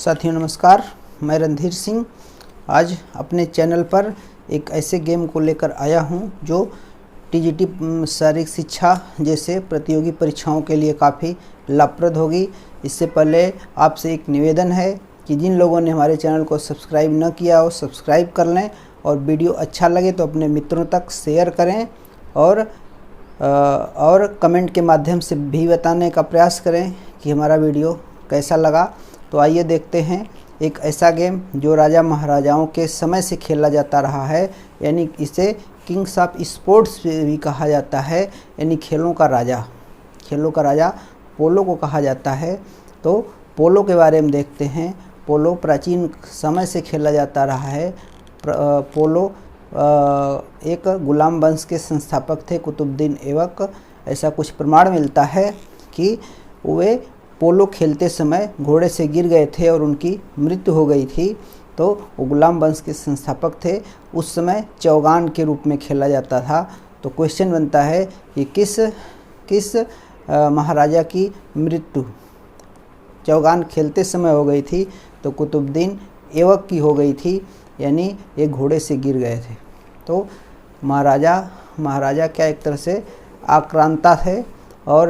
साथियों नमस्कार, मैं रणधीर सिंह आज अपने चैनल पर एक ऐसे गेम को लेकर आया हूं जो टीजीटी शारीरिक शिक्षा जैसे प्रतियोगी परीक्षाओं के लिए काफ़ी लाभप्रद होगी। इससे पहले आपसे एक निवेदन है कि जिन लोगों ने हमारे चैनल को सब्सक्राइब न किया हो सब्सक्राइब कर लें और वीडियो अच्छा लगे तो अपने मित्रों तक शेयर करें और कमेंट के माध्यम से भी बताने का प्रयास करें कि हमारा वीडियो कैसा लगा। तो आइए देखते हैं एक ऐसा गेम जो राजा महाराजाओं के समय से खेला जाता रहा है, यानी इसे किंग्स ऑफ स्पोर्ट्स भी कहा जाता है, यानी खेलों का राजा पोलो को कहा जाता है। तो पोलो के बारे में देखते हैं। पोलो प्राचीन समय से खेला जाता रहा है। पोलो एक गुलाम वंश के संस्थापक थे कुतुबुद्दीन ऐबक। ऐसा कुछ प्रमाण मिलता है कि वे पोलो खेलते समय घोड़े से गिर गए थे और उनकी मृत्यु हो गई थी। तो वो गुलाम वंश के संस्थापक थे। उस समय चौगान के रूप में खेला जाता था। तो क्वेश्चन बनता है कि किस महाराजा की मृत्यु चौगान खेलते समय हो गई थी। तो कुतुबुद्दीन ऐबक की हो गई थी, यानी ये घोड़े से गिर गए थे। तो महाराजा क्या एक तरह से आक्रांता थे और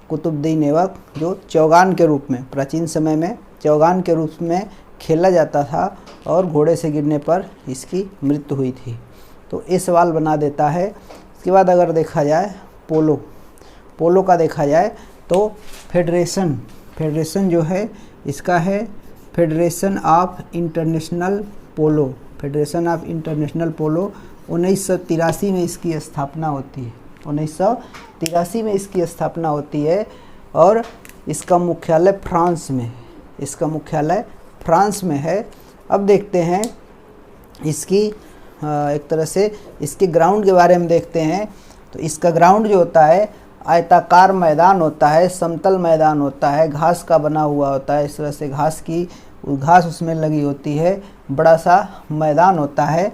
कुतुबुद्दीन ऐबक जो चौगान के रूप में प्राचीन समय में चौगान के रूप में खेला जाता था और घोड़े से गिरने पर इसकी मृत्यु हुई थी। तो ये सवाल बना देता है। इसके बाद अगर देखा जाए पोलो का देखा जाए तो फेडरेशन जो है इसका है फेडरेशन ऑफ इंटरनेशनल पोलो। 1983 में इसकी स्थापना होती है। 1983 में इसकी स्थापना होती है और इसका मुख्यालय फ्रांस में है। अब देखते हैं इसकी एक तरह से इसके ग्राउंड के बारे में देखते हैं। तो इसका ग्राउंड जो होता है आयताकार मैदान होता है, समतल मैदान होता है, घास का बना हुआ होता है। इस तरह से घास उसमें लगी होती है, बड़ा सा मैदान होता है।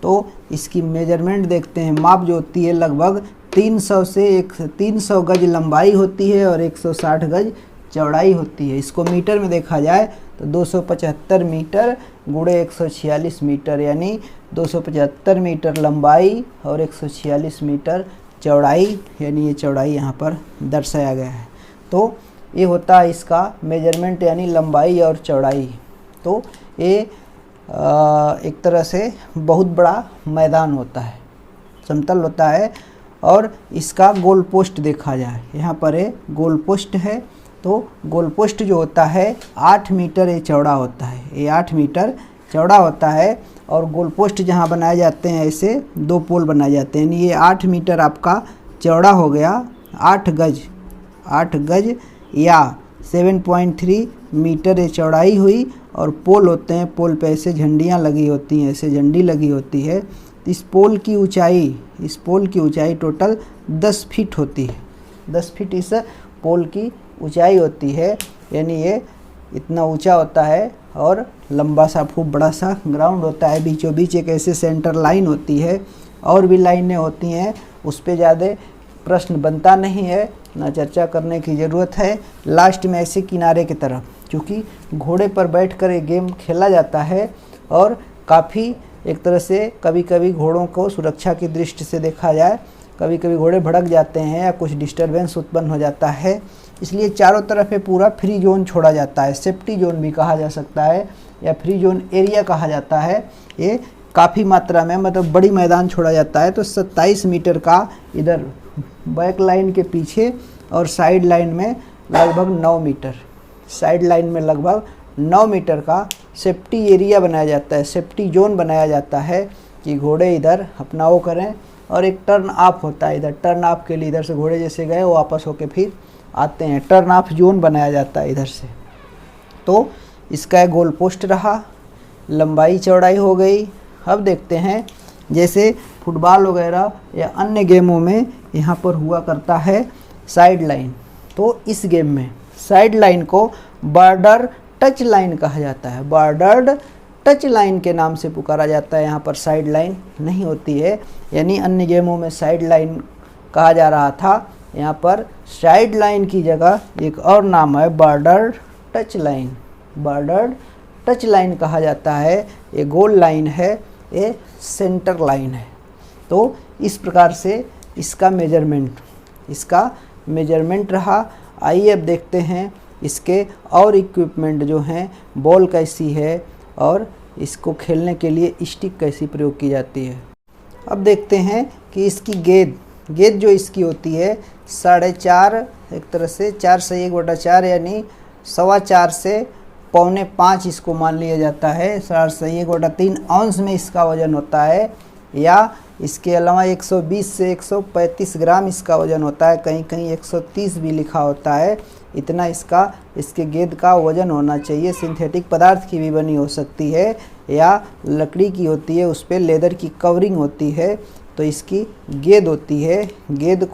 तो इसकी मेजरमेंट देखते हैं। माप जो होती है लगभग 300 गज लंबाई होती है और 160 गज चौड़ाई होती है। इसको मीटर में देखा जाए तो 275 मीटर गुणे 146 मीटर, यानी 275 मीटर लंबाई और 146 मीटर चौड़ाई, यानी ये चौड़ाई यहाँ पर दर्शाया गया है। तो ये होता है इसका मेजरमेंट, यानी लंबाई और चौड़ाई। तो ये एक तरह से बहुत बड़ा मैदान होता है, समतल होता है। और इसका गोल पोस्ट देखा जाए, यहाँ पर है गोल पोस्ट है। तो गोल पोस्ट जो होता है 8 मीटर ये चौड़ा होता है। ये 8 मीटर चौड़ा होता है और गोल पोस्ट जहाँ बनाए जाते हैं ऐसे 2 पोल बनाए जाते हैं, यानी ये 8 मीटर आपका चौड़ा हो गया। 8 गज या 7.3 मीटर ये चौड़ाई हुई। और पोल होते हैं, पोल पे ऐसे झंडियाँ लगी होती हैं, ऐसे झंडी लगी होती है। इस पोल की ऊंचाई टोटल 10 फीट होती है। 10 फीट इस पोल की ऊंचाई होती है, यानी ये इतना ऊंचा होता है। और लंबा सा खूब बड़ा सा ग्राउंड होता है। बीचों बीच एक ऐसे सेंटर लाइन होती है, और भी लाइनें होती हैं। उस पर ज़्यादा प्रश्न बनता नहीं है, ना चर्चा करने की ज़रूरत है। लास्ट में ऐसे किनारे की तरफ, क्योंकि घोड़े पर बैठकर ये गेम खेला जाता है और काफ़ी एक तरह से कभी कभी घोड़ों को सुरक्षा की दृष्टि से देखा जाए, कभी कभी घोड़े भड़क जाते हैं या कुछ डिस्टरबेंस उत्पन्न हो जाता है। इसलिए चारों तरफ ये पूरा फ्री जोन छोड़ा जाता है, सेफ्टी जोन भी कहा जा सकता है या फ्री जोन एरिया कहा जाता है। ये काफ़ी मात्रा में मतलब बड़ी मैदान छोड़ा जाता है। तो 27 मीटर का इधर बैक लाइन के पीछे और साइड लाइन में लगभग 9 मीटर का सेफ्टी एरिया बनाया जाता है, सेफ्टी जोन बनाया जाता है कि घोड़े इधर अपना वो करें। और एक टर्न ऑफ होता है, इधर टर्न ऑफ के लिए इधर से घोड़े जैसे गए वो वापस होके फिर आते हैं, टर्न ऑफ जोन बनाया जाता है इधर से। तो इसका गोल पोस्ट रहा, लंबाई चौड़ाई हो गई। अब देखते हैं जैसे फुटबॉल वगैरह या अन्य गेमों में यहाँ पर हुआ करता है साइड लाइन। तो इस गेम में साइड लाइन को बॉर्डर टच लाइन कहा जाता है, बॉर्डर्ड टच लाइन के नाम से पुकारा जाता है। यहाँ पर साइड लाइन नहीं होती है, यानी अन्य गेमों में साइड लाइन कहा जा रहा था, यहाँ पर साइड लाइन की जगह एक और नाम है border touch line, bordered touch line कहा जाता है। ये गोल लाइन है, ये सेंटर लाइन है। तो इस प्रकार से इसका मेजरमेंट रहा। आइए अब देखते हैं इसके और इक्विपमेंट जो हैं, बॉल कैसी है और इसको खेलने के लिए स्टिक कैसी प्रयोग की जाती है। अब देखते हैं कि इसकी गेंद जो इसकी होती है 4.5, एक तरह से 4 से 1/4 यानी 4.25 से 4.25 इसको मान लिया जाता है। 4 से 1/3 औंस में इसका वजन होता है, या इसके अलावा 120 से 135 ग्राम इसका वजन होता है। कहीं कहीं 130 भी लिखा होता है। इतना इसके गेंद का वजन होना चाहिए। सिंथेटिक पदार्थ की भी बनी हो सकती है या लकड़ी की होती है, उस पर लेदर की कवरिंग होती है। तो इसकी गेंद होती है। गेंद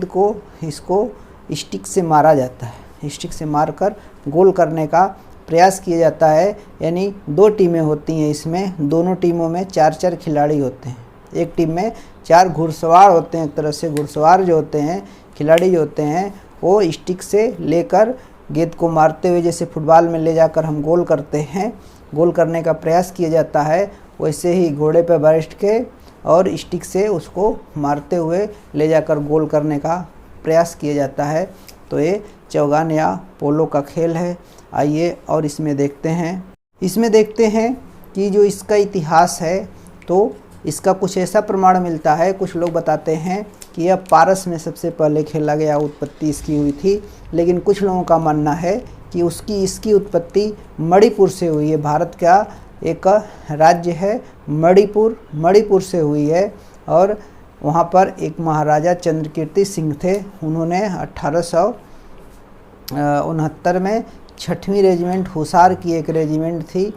को इसको स्टिक से मारा जाता है। स्टिक से मारकर गोल करने का प्रयास किया जाता है। यानी 2 टीमें होती हैं इसमें, दोनों टीमों में 4-4 खिलाड़ी होते हैं। एक टीम में 4 घुड़सवार होते हैं। एक तरह से घुड़सवार जो होते हैं, खिलाड़ी जो होते हैं, वो स्टिक से लेकर गेंद को मारते हुए, जैसे फुटबॉल में ले जाकर हम गोल करते हैं, गोल करने का प्रयास किया जाता है। वैसे ही घोड़े पर बैठ के और स्टिक से उसको मारते हुए ले जाकर गोल करने का प्रयास किया जाता है। तो ये चौगान या पोलो का खेल है। आइए और इसमें देखते हैं कि जो इसका इतिहास है, तो इसका कुछ ऐसा प्रमाण मिलता है। कुछ लोग बताते हैं कि यह पारस में सबसे पहले खेला गया, उत्पत्ति इसकी हुई थी। लेकिन कुछ लोगों का मानना है कि इसकी उत्पत्ति मणिपुर से हुई है। भारत का एक राज्य है मणिपुर से हुई है। और वहाँ पर एक महाराजा चंद्रकीर्ति सिंह थे। उन्होंने 1869 में 6वीं रेजिमेंट, हुसार की एक रेजिमेंट थी,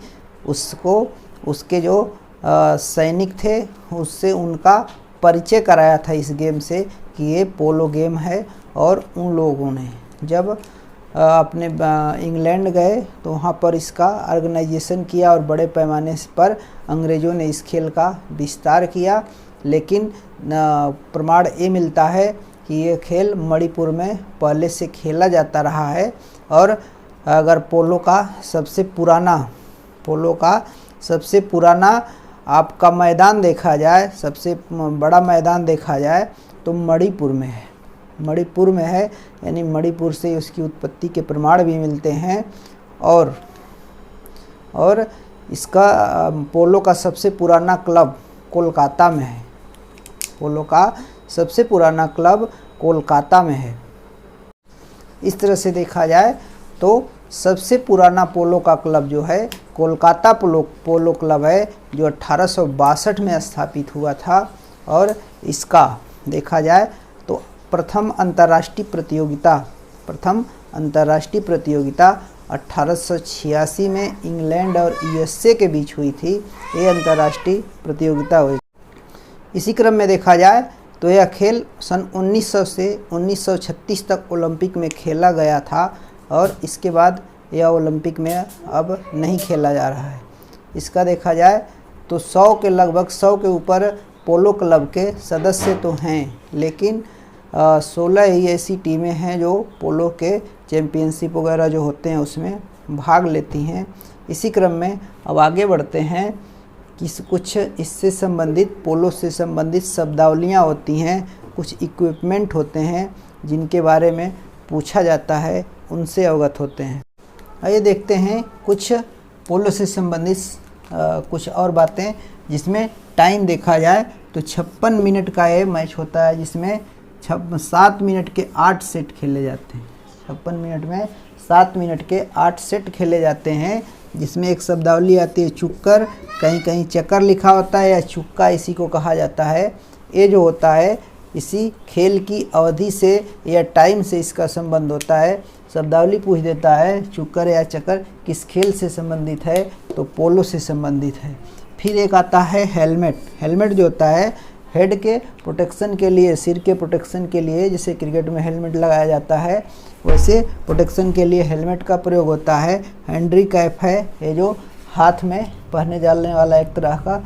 उसके जो सैनिक थे, उससे उनका परिचय कराया था इस गेम से कि ये पोलो गेम है। और उन लोगों ने जब अपने इंग्लैंड गए तो वहाँ पर इसका ऑर्गेनाइजेशन किया और बड़े पैमाने पर अंग्रेज़ों ने इस खेल का विस्तार किया। लेकिन प्रमाण ये मिलता है कि ये खेल मणिपुर में पहले से खेला जाता रहा है। और अगर पोलो का सबसे पुराना आपका मैदान देखा जाए, सबसे बड़ा मैदान देखा जाए, तो मणिपुर में है। यानी मणिपुर से उसकी उत्पत्ति के प्रमाण भी मिलते हैं। और इसका पोलो का सबसे पुराना क्लब कोलकाता में है। पोलो का सबसे पुराना क्लब कोलकाता में है। इस तरह से देखा जाए तो सबसे पुराना पोलो का क्लब जो है कोलकाता पोलो क्लब है, जो 1862 में स्थापित हुआ था। और इसका देखा जाए तो प्रथम अंतर्राष्ट्रीय प्रतियोगिता 1886 में इंग्लैंड और यूएसए के बीच हुई थी। ये अंतर्राष्ट्रीय प्रतियोगिता हुई। इसी क्रम में देखा जाए तो यह खेल सन 1900 से 1936 तक ओलंपिक में खेला गया था। और इसके बाद यह ओलंपिक में अब नहीं खेला जा रहा है। इसका देखा जाए तो 100 के ऊपर पोलो क्लब के सदस्य तो हैं, लेकिन 16 ही ऐसी टीमें हैं जो पोलो के चैम्पियनशिप वगैरह जो होते हैं उसमें भाग लेती हैं। इसी क्रम में अब आगे बढ़ते हैं कि कुछ इससे संबंधित, पोलो से संबंधित शब्दावलियाँ होती हैं, कुछ इक्विपमेंट होते हैं जिनके बारे में पूछा जाता है, उनसे अवगत होते हैं। आइए देखते हैं कुछ पोलो से संबंधित कुछ और बातें, जिसमें टाइम देखा जाए तो 56 मिनट का ये मैच होता है, जिसमें 7 मिनट के 8 सेट खेले जाते हैं। 56 मिनट में 7 मिनट के 8 सेट खेले जाते हैं, जिसमें एक शब्दावली आती है चुक्कर, कहीं कहीं चक्कर लिखा होता है या चुक्का इसी को कहा जाता है। ये जो होता है इसी खेल की अवधि से या टाइम से इसका संबंध होता है। शब्दावली पूछ देता है चुक्कर या चक्कर किस खेल से संबंधित है, तो पोलो से संबंधित है। फिर एक आता है हेलमेट जो होता है हेड के प्रोटेक्शन के लिए, सिर के प्रोटेक्शन के लिए, जैसे क्रिकेट में हेलमेट लगाया जाता है वैसे प्रोटेक्शन के लिए हेलमेट का प्रयोग होता है। हैंड्री कैप है, ये जो हाथ में पहने जाने वाला एक तरह का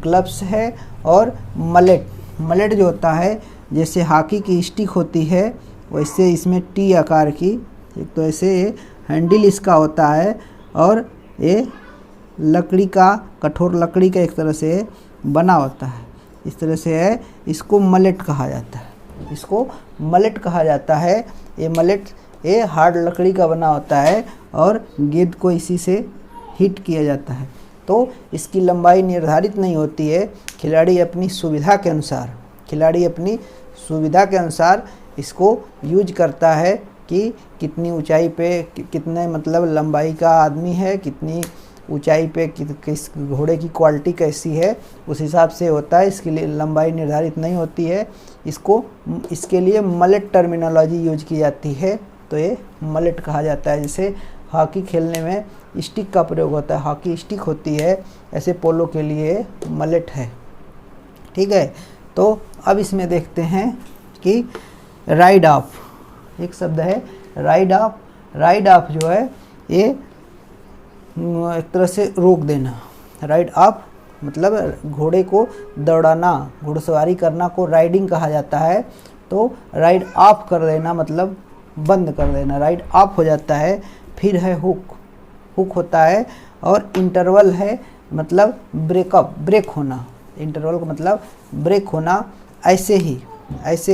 ग्लव्स है। और मलेट जो होता है, जैसे हॉकी की स्टिक होती है वैसे इसमें टी आकार की, एक तो ऐसे हैंडल इसका होता है और ये लकड़ी का, कठोर लकड़ी का एक तरह से बना होता है, इस तरह से है। इसको मलेट कहा जाता है, इसको मलेट कहा जाता है। ये मलेट ये हार्ड लकड़ी का बना होता है और गेंद को इसी से हिट किया जाता है। तो इसकी लंबाई निर्धारित नहीं होती है, खिलाड़ी अपनी सुविधा के अनुसार इसको यूज करता है कि कितनी ऊंचाई पे कितने मतलब लंबाई का आदमी है, कितनी ऊंचाई पे किस घोड़े की क्वालिटी कैसी है, उस हिसाब से होता है। इसके लिए लंबाई निर्धारित नहीं होती है। इसके लिए मलेट टर्मिनोलॉजी यूज की जाती है, तो ये मलेट कहा जाता है। जैसे हॉकी खेलने में स्टिक का प्रयोग होता है, हॉकी स्टिक होती है, ऐसे पोलो के लिए मलेट है। ठीक है, तो अब इसमें देखते हैं कि राइड ऑफ, एक शब्द है राइड ऑफ। राइड ऑफ जो है ये एक तरह से रोक देना। राइड ऑफ मतलब घोड़े को दौड़ाना, घुड़सवारी करना को राइडिंग कहा जाता है। तो राइड ऑफ कर देना मतलब बंद कर देना, राइड ऑफ हो जाता है। फिर है हुक होता है, और इंटरवल है मतलब ब्रेकअप, ब्रेक होना। इंटरवल का मतलब ब्रेक होना। ऐसे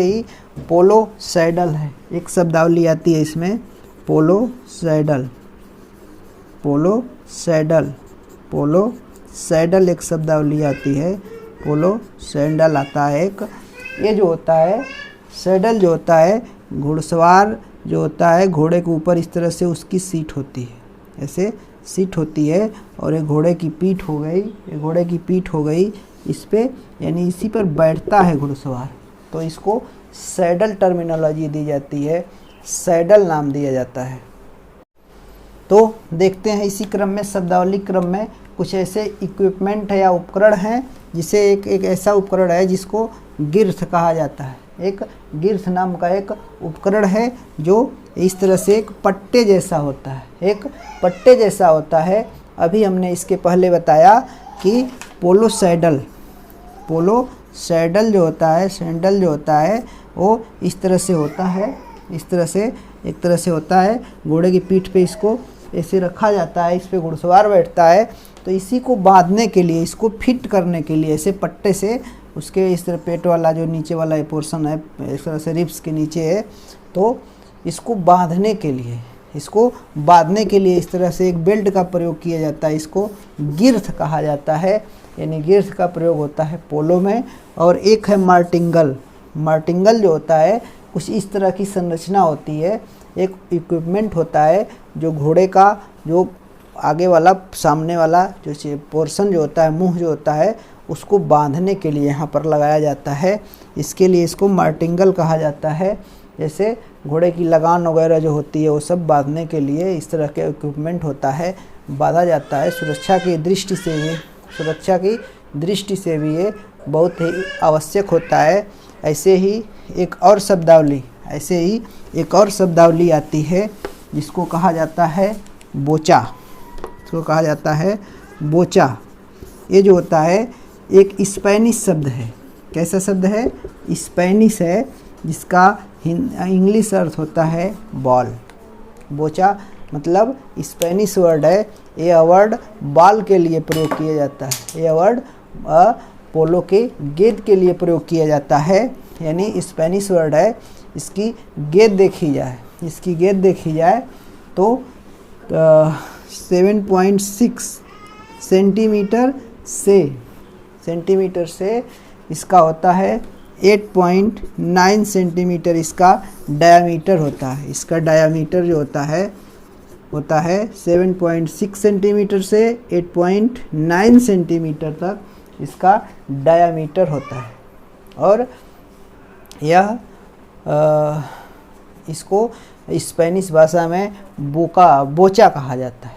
ही पोलो सैडल है, एक शब्दावली आती है इसमें, पोलो सैडल एक शब्दावली आती है, पोलो सैंडल आता है एक। ये जो होता है सैडल जो होता है, घुड़सवार जो होता है घोड़े के ऊपर इस तरह से उसकी सीट होती है, ऐसे सीट होती है, और एक घोड़े की पीठ हो गई, इस पे यानी इसी पर बैठता है घुड़सवार, तो इसको सैडल टर्मिनोलॉजी दी जाती है, सैडल नाम दिया जाता है। तो देखते हैं इसी क्रम में, शब्दावली क्रम में कुछ ऐसे इक्विपमेंट है या उपकरण हैं, जिसे एक ऐसा उपकरण है जिसको गिर्थ कहा जाता है। एक गिर्थ नाम का एक उपकरण है जो इस तरह से एक पट्टे जैसा होता है। अभी हमने इसके पहले बताया कि पोलो सैडल जो होता है, सैंडल जो होता है वो इस तरह से होता है, इस तरह से एक तरह से होता है। घोड़े की पीठ पे इसको ऐसे रखा जाता है, इस पे घुड़सवार बैठता है। तो इसी को बांधने के लिए, इसको फिट करने के लिए ऐसे पट्टे से उसके इस तरह पेट वाला जो नीचे वाला ये पोर्शन है, इस तरह से रिब्स के नीचे है, तो इसको बांधने के लिए इस तरह से एक बेल्ट का प्रयोग किया जाता है। इसको गिर्थ कहा जाता है, यानी गिर्थ का प्रयोग होता है पोलो में। और एक है मार्टिंगल जो होता है कुछ इस तरह की संरचना होती है, एक इक्विपमेंट होता है जो घोड़े का जो आगे वाला सामने वाला जो पोर्शन जो होता है, मुंह जो होता है, उसको बांधने के लिए यहाँ पर लगाया जाता है। इसके लिए इसको मार्टिंगल कहा जाता है। जैसे घोड़े की लगान वगैरह जो होती है वो सब बांधने के लिए इस तरह के इक्विपमेंट होता है, बांधा जाता है। सुरक्षा की दृष्टि से भी ये बहुत ही आवश्यक होता है। ऐसे ही एक और शब्दावली आती है जिसको कहा जाता है बोचा। ये जो होता है एक स्पेनिश शब्द है। कैसा शब्द है? स्पेनिश है, जिसका इंग्लिश अर्थ होता है बॉल। बोचा मतलब स्पेनिश वर्ड है। ये वर्ड बॉल के लिए प्रयोग किया जाता है। ये वर्ड पोलो के गेंद के लिए प्रयोग किया जाता है, यानी स्पेनिश वर्ड है। इसकी गेंद देखी जाए तो 7.6 सेंटीमीटर से इसका होता है 8.9 सेंटीमीटर इसका डायामीटर होता है। इसका डायामीटर जो होता है 7.6 सेंटीमीटर से 8.9 सेंटीमीटर तक इसका डायामीटर होता है। और यह इसको स्पेनिश भाषा में बोचा कहा जाता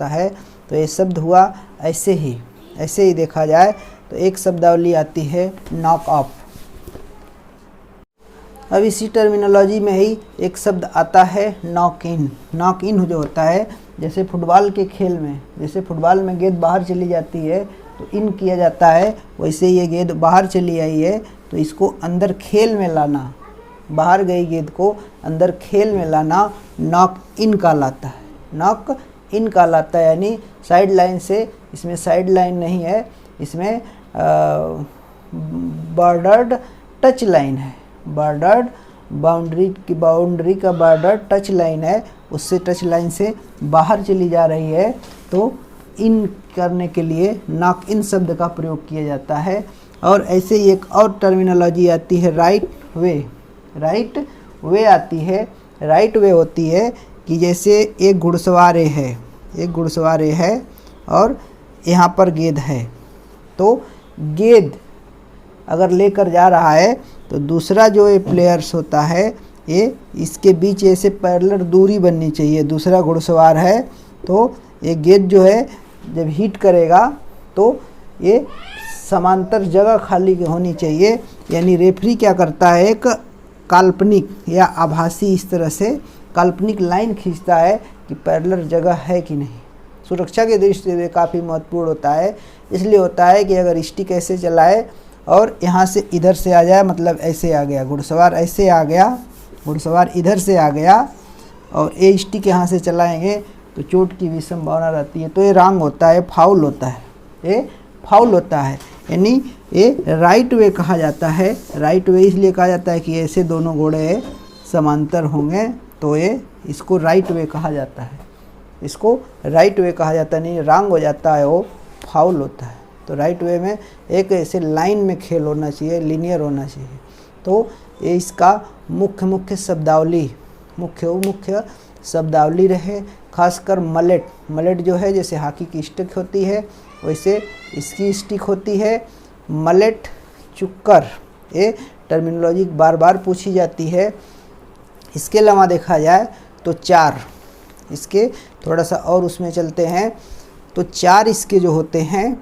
है। तो ये शब्द हुआ। ऐसे ही देखा जाए तो एक शब्दावली आती है नॉक ऑफ। अब इसी टर्मिनोलॉजी में ही एक शब्द आता है नॉक इन जो होता है, जैसे फुटबॉल के खेल में, जैसे फुटबॉल में गेंद बाहर चली जाती है तो इन किया जाता है, वैसे ये गेंद बाहर चली आई है तो इसको अंदर खेल में लाना, बाहर गई गेंद को अंदर खेल में लाना नॉक इन कहलाता है। नॉक इन कहलाता है, यानी साइड लाइन से, इसमें साइड लाइन नहीं है, इसमें बॉर्डर्ड टच लाइन है। बॉर्डर्ड बाउंड्री का बॉर्डर टच लाइन है, उससे टच लाइन से बाहर चली जा रही है तो इन करने के लिए नॉक इन शब्द का प्रयोग किया जाता है। और ऐसे ही एक और टर्मिनोलॉजी आती है राइट वे। राइट वे आती है। राइट वे होती है कि जैसे एक घुड़सवार है और यहाँ पर गेंद है, तो गेंद अगर लेकर जा रहा है तो दूसरा जो ये प्लेयर्स होता है, ये इसके बीच ऐसे पैरेलल दूरी बननी चाहिए। दूसरा घुड़सवार है तो ये गेंद जो है जब हिट करेगा तो ये समांतर जगह खाली होनी चाहिए। यानी रेफरी क्या करता है, एक काल्पनिक या आभासी इस तरह से काल्पनिक लाइन खींचता है कि पैरेलल जगह है कि नहीं। सुरक्षा के दृष्टि से काफ़ी महत्वपूर्ण होता है। इसलिए होता है कि अगर स्टिक ऐसे चलाए और यहाँ से इधर से आ जाए, मतलब ऐसे आ गया घुड़सवार, ऐसे आ गया घुड़सवार, इधर से आ गया और ये स्टिक यहाँ से चलाएंगे तो चोट की भी संभावना रहती है। तो ये रॉन्ग होता है, फाउल होता है, ये फाउल होता है। यानी ये राइट वे कहा जाता है। राइट वे इसलिए कहा जाता है कि ऐसे दोनों घोड़े समांतर होंगे तो ये इसको राइट वे कहा जाता है। इसको राइट वे कहा जाता है, नहीं रॉन्ग हो जाता है वो फाउल होता है। तो राइट वे में एक ऐसे लाइन में खेल होना चाहिए, लीनियर होना चाहिए। तो ये इसका मुख्य शब्दावली रहे। खासकर मलेट जो है, जैसे हॉकी की स्टिक होती है वैसे इसकी स्टिक होती है। मलेट, चुक्कर, ये टर्मिनोलॉजी बार बार पूछी जाती है। इसके अलावा देखा जाए तो चार, इसके थोड़ा सा और उसमें चलते हैं तो चार इसके जो होते हैं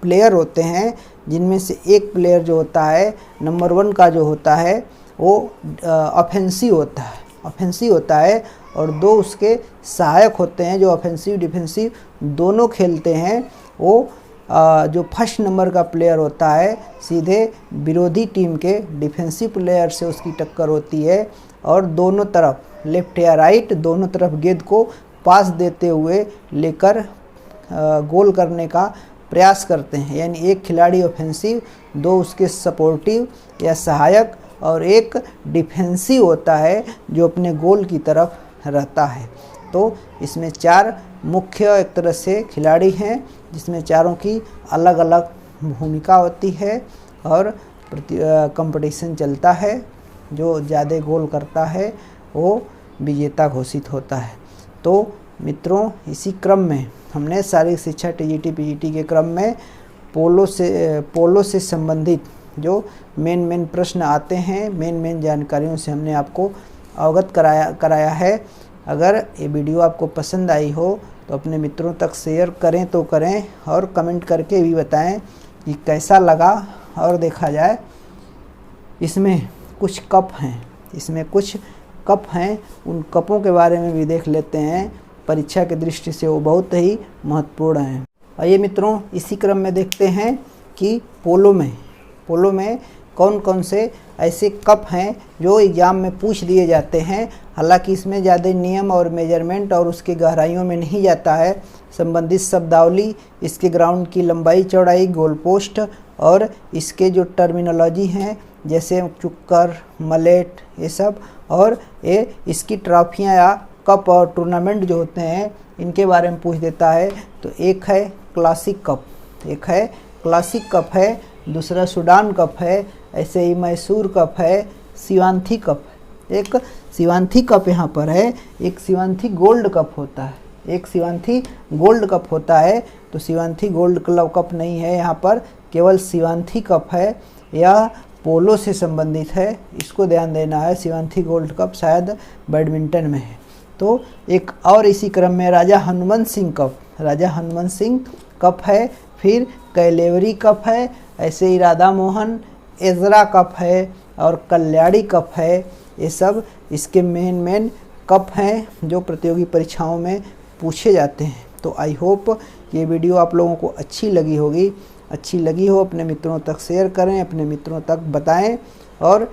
प्लेयर होते हैं, जिनमें से एक प्लेयर जो होता है नंबर 1 का जो होता है वो ऑफेंसिव होता है और 2 उसके सहायक होते हैं जो ऑफेंसिव डिफेंसिव दोनों खेलते हैं। वो जो फर्स्ट नंबर का प्लेयर होता है सीधे विरोधी टीम के डिफेंसिव प्लेयर से उसकी टक्कर होती है और दोनों तरफ लेफ्ट या राइट दोनों तरफ गेंद को पास देते हुए लेकर गोल करने का प्रयास करते हैं। यानी एक खिलाड़ी ऑफेंसिव, 2 उसके सपोर्टिव या सहायक और एक डिफेंसिव होता है जो अपने गोल की तरफ रहता है। तो इसमें 4 मुख्य एक तरह से खिलाड़ी हैं जिसमें चारों की अलग अलग भूमिका होती है और कंपटीशन चलता है। जो ज़्यादा गोल करता है वो विजेता घोषित होता है। तो मित्रों, इसी क्रम में हमने शारीरिक शिक्षा टीजीटी पीजीटी के क्रम में पोलो से संबंधित जो मेन प्रश्न आते हैं, मेन जानकारियों से हमने आपको अवगत कराया है। अगर ये वीडियो आपको पसंद आई हो तो अपने मित्रों तक शेयर करें तो करें और कमेंट करके भी बताएं कि कैसा लगा। और देखा जाए इसमें कुछ कप हैं, उन कपों के बारे में भी देख लेते हैं। परीक्षा की दृष्टि से वो बहुत ही महत्वपूर्ण हैं। आइए मित्रों, इसी क्रम में देखते हैं कि पोलो में कौन कौन से ऐसे कप हैं जो एग्ज़ाम में पूछ दिए जाते हैं। हालांकि इसमें ज़्यादा नियम और मेजरमेंट और उसकी गहराइयों में नहीं जाता है। संबंधित शब्दावली, इसके ग्राउंड की लंबाई चौड़ाई, गोल पोस्ट और इसके जो टर्मिनोलॉजी हैं जैसे चुक्कर, मलेट, ये सब, और ये इसकी ट्रॉफियाँ या कप और टूर्नामेंट जो होते हैं इनके बारे में पूछ देता है। तो एक है क्लासिक कप है, दूसरा सूडान कप है, ऐसे ही मैसूर कप है, शिवांथी कप, एक शिवांथी कप यहाँ पर है, एक शिवांथी गोल्ड कप होता है, तो शिवांथी गोल्ड कप नहीं है यहाँ पर, केवल शिवांथी कप है। यह पोलो से संबंधित है, इसको ध्यान देना है। शिवांथी गोल्ड कप शायद बैडमिंटन में है। तो एक और इसी क्रम में राजा हनुमंत सिंह कप है, फिर कैलेवरी कप है, ऐसे ही राधा मोहन एजरा कप है और कल्याणी कप है। ये सब इसके मेन कप हैं जो प्रतियोगी परीक्षाओं में पूछे जाते हैं। तो आई होप ये वीडियो आप लोगों को अच्छी लगी हो, अपने मित्रों तक शेयर करें, अपने मित्रों तक बताएं और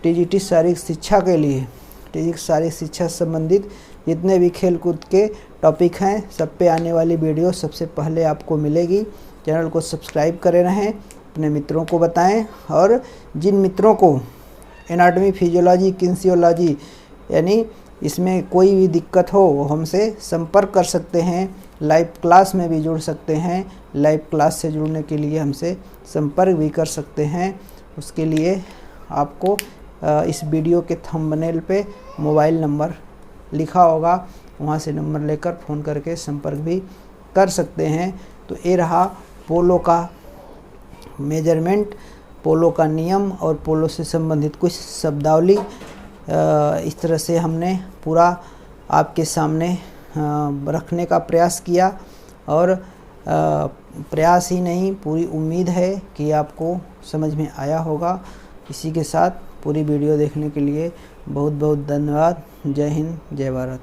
टीजीटी शारीरिक शिक्षा के लिए, टीजीटी शारीरिक शिक्षा से संबंधित जितने भी खेल कूद के टॉपिक हैं सब पे आने वाली वीडियो सबसे पहले आपको मिलेगी। चैनल को सब्सक्राइब करे रहें, अपने मित्रों को बताएं, और जिन मित्रों को एनाटॉमी, फिजियोलॉजी, किनेसियोलॉजी यानी इसमें कोई भी दिक्कत हो वो हमसे संपर्क कर सकते हैं। लाइव क्लास में भी जुड़ सकते हैं, लाइव क्लास से जुड़ने के लिए हमसे संपर्क भी कर सकते हैं। उसके लिए आपको इस वीडियो के थंबनेल पे मोबाइल नंबर लिखा होगा, वहाँ से नंबर लेकर फ़ोन करके संपर्क भी कर सकते हैं। तो ये रहा पोलो का मेजरमेंट, पोलो का नियम और पोलो से संबंधित कुछ शब्दावली। इस तरह से हमने पूरा आपके सामने रखने का प्रयास किया, और प्रयास ही नहीं पूरी उम्मीद है कि आपको समझ में आया होगा। इसी के साथ पूरी वीडियो देखने के लिए बहुत बहुत धन्यवाद। जय हिंद, जय भारत।